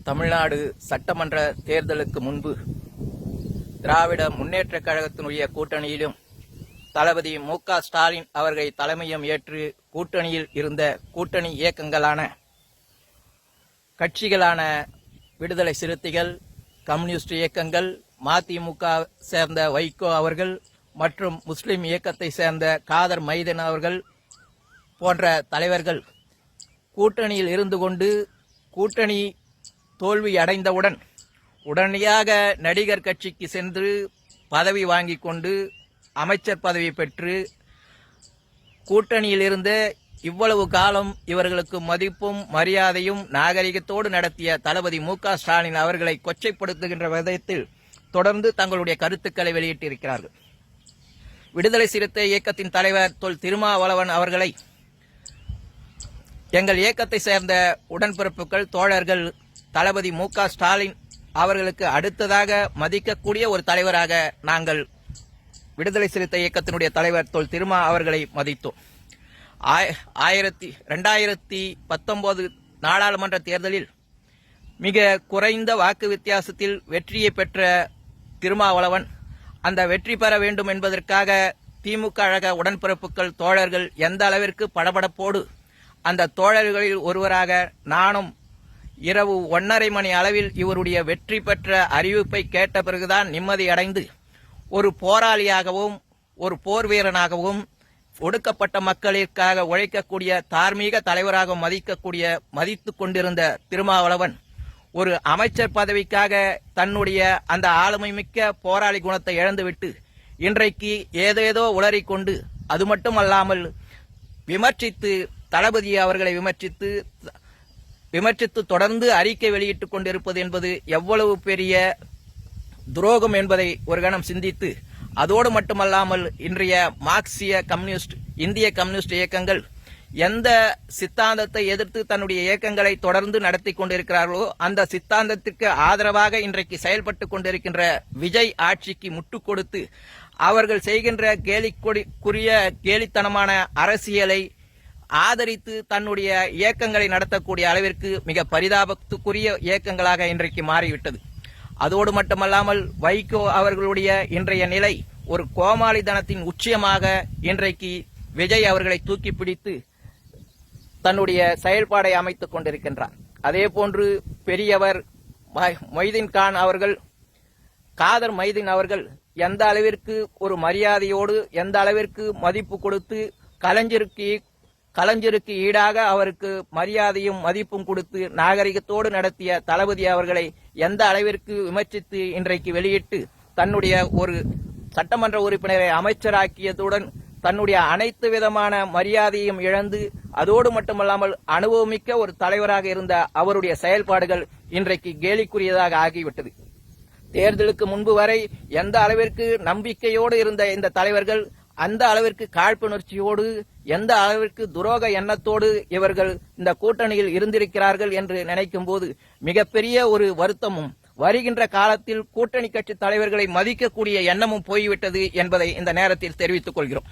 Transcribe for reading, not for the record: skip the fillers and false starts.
தமிழ்நாடு சட்டமன்ற தேர்தலுக்கு முன்பு திராவிட முன்னேற்றக் கழகத்தினுடைய கூட்டணியிலும் தளபதி மு.க. ஸ்டாலின் அவர்களை தலைமையும் ஏற்று கூட்டணியில் இருந்த கூட்டணி இயக்கங்களான கட்சிகளான விடுதலை சிறுத்தைகள், கம்யூனிஸ்ட் இயக்கங்கள், மதிமுக சேர்ந்த வைகோ அவர்கள் மற்றும் முஸ்லிம் இயக்கத்தை சேர்ந்த காதர் மைதீன் அவர்கள் போன்ற தலைவர்கள் கூட்டணியில் இருந்து கொண்டு கூட்டணி தோல்வி அடைந்தவுடன் உடனடியாக நடிகர் கட்சிக்கு சென்று பதவி வாங்கி கொண்டு அமைச்சர் பதவி பெற்று கூட்டணியில் இருந்த இவ்வளவு காலம் இவர்களுக்கு மதிப்பும் மரியாதையும் நாகரிகத்தோடு நடத்திய தளபதி மு.க. ஸ்டாலின் அவர்களை கொச்சைப்படுத்துகின்ற விதத்தில் தொடர்ந்து தங்களுடைய கருத்துக்களை வெளியிட்டிருக்கிறார்கள். விடுதலை சிறுத்தை இயக்கத்தின் தலைவர் தொல் திருமாவளவன் அவர்களை எங்கள் இயக்கத்தை சேர்ந்த உடன்பிறப்புகள், தோழர்கள் தளபதி மு.க. ஸ்டாலின் அவர்களுக்கு அடுத்ததாக மதிக்கக்கூடிய ஒரு தலைவராக நாங்கள் விடுதலை சிறுத்தை இயக்கத்தினுடைய தலைவர் தொல் திருமா அவர்களை மதித்தோம். 2019 நாடாளுமன்ற தேர்தலில் மிக குறைந்த வாக்கு வித்தியாசத்தில் வெற்றியை பெற்ற திருமாவளவன் அந்த வெற்றி பெற வேண்டும் என்பதற்காக திமுக கழக உடன்பிறப்புகள், தோழர்கள் எந்த அளவிற்கு படபடப்போடு அந்த தோழர்களில் ஒருவராக நானும் இரவு 1:30 மணி அளவில் இவருடைய வெற்றி பெற்ற அறிவிப்பை கேட்ட பிறகுதான் நிம்மதி அடைந்து ஒரு போராளியாகவும் ஒரு போர் வீரனாகவும் ஒடுக்கப்பட்ட மக்களிற்காக உழைக்கக்கூடிய தார்மீக தலைவராக மதித்து கொண்டிருந்த திருமாவளவன் ஒரு அமைச்சர் பதவிக்காக தன்னுடைய அந்த ஆளுமை மிக்க போராளி குணத்தை இழந்துவிட்டு இன்றைக்கு ஏதேதோ உளறிக்கொண்டு அது மட்டுமல்லாமல் விமர்சித்து தளபதி அவர்களை விமர்சித்து தொடர்ந்து அறிக்கை வெளியிட்டுக் கொண்டிருப்பது என்பது எவ்வளவு பெரிய துரோகம் என்பதை ஒரு கணம் சிந்தித்து, அதோடு மட்டுமல்லாமல் இன்றைய மார்க்சிய கம்யூனிஸ்ட், இந்திய கம்யூனிஸ்ட் இயக்கங்கள் எந்த சித்தாந்தத்தை எதிர்த்து தன்னுடைய இயக்கங்களை தொடர்ந்து நடத்தி கொண்டிருக்கிறார்களோ அந்த சித்தாந்தத்திற்கு ஆதரவாக இன்றைக்கு செயல்பட்டுக் கொண்டிருக்கின்ற விஜய் ஆட்சிக்கு முட்டுக் கொடுத்து அவர்கள் செய்கின்ற கேலித்தனமான அரசியலை ஆதரித்து தன்னுடைய இயக்கங்களை நடத்தக்கூடிய அளவிற்கு மிக பரிதாபத்துக்குரிய இயக்கங்களாக இன்றைக்கு மாறிவிட்டது. அதோடு மட்டுமல்லாமல் வைகோ அவர்களுடைய இன்றைய நிலை ஒரு கோமாளித்தனத்தின் உச்சியமாக இன்றைக்கு விஜய் அவர்களை தூக்கி பிடித்து தன்னுடைய செயல்பாடை அமைத்துக் கொண்டிருக்கின்றார். அதே போன்று பெரியவர் மொய்தீன் கான் அவர்கள், காதர் மைதீன் அவர்கள் எந்த அளவிற்கு ஒரு மரியாதையோடு, எந்த அளவிற்கு மதிப்பு கொடுத்து கலைஞருக்கு ஈடாக அவருக்கு மரியாதையும் மதிப்பும் கொடுத்து நாகரிகத்தோடு நடத்திய தளபதி அவர்களை எந்த அளவிற்கு விமர்சித்து இன்றைக்கு வெளியிட்டு தன்னுடைய ஒரு சட்டமன்ற உறுப்பினரை அமைச்சராக்கியதுடன் தன்னுடைய அனைத்து விதமான மரியாதையும் இழந்து, அதோடு மட்டுமல்லாமல் அனுபவமிக்க ஒரு தலைவராக இருந்த அவருடைய செயல்பாடுகள் இன்றைக்கு கேலிக்குரியதாக ஆகிவிட்டது. தேர்தலுக்கு முன்பு வரை எந்த அளவிற்கு நம்பிக்கையோடு இருந்த இந்த தலைவர்கள் அந்த அளவிற்கு காழ்ப்புணர்ச்சியோடு, எந்த அளவிற்கு துரோக எண்ணத்தோடு இவர்கள் இந்த கூட்டணியில் இருந்திருக்கிறார்கள் என்று நினைக்கும் போது மிகப்பெரிய ஒரு வருத்தமும், வருகின்ற காலத்தில் கூட்டணி கட்சி தலைவர்களை மதிக்கக்கூடிய எண்ணமும் போய்விட்டது என்பதை இந்த நேரத்தில் தெரிவித்துக் கொள்கிறோம்.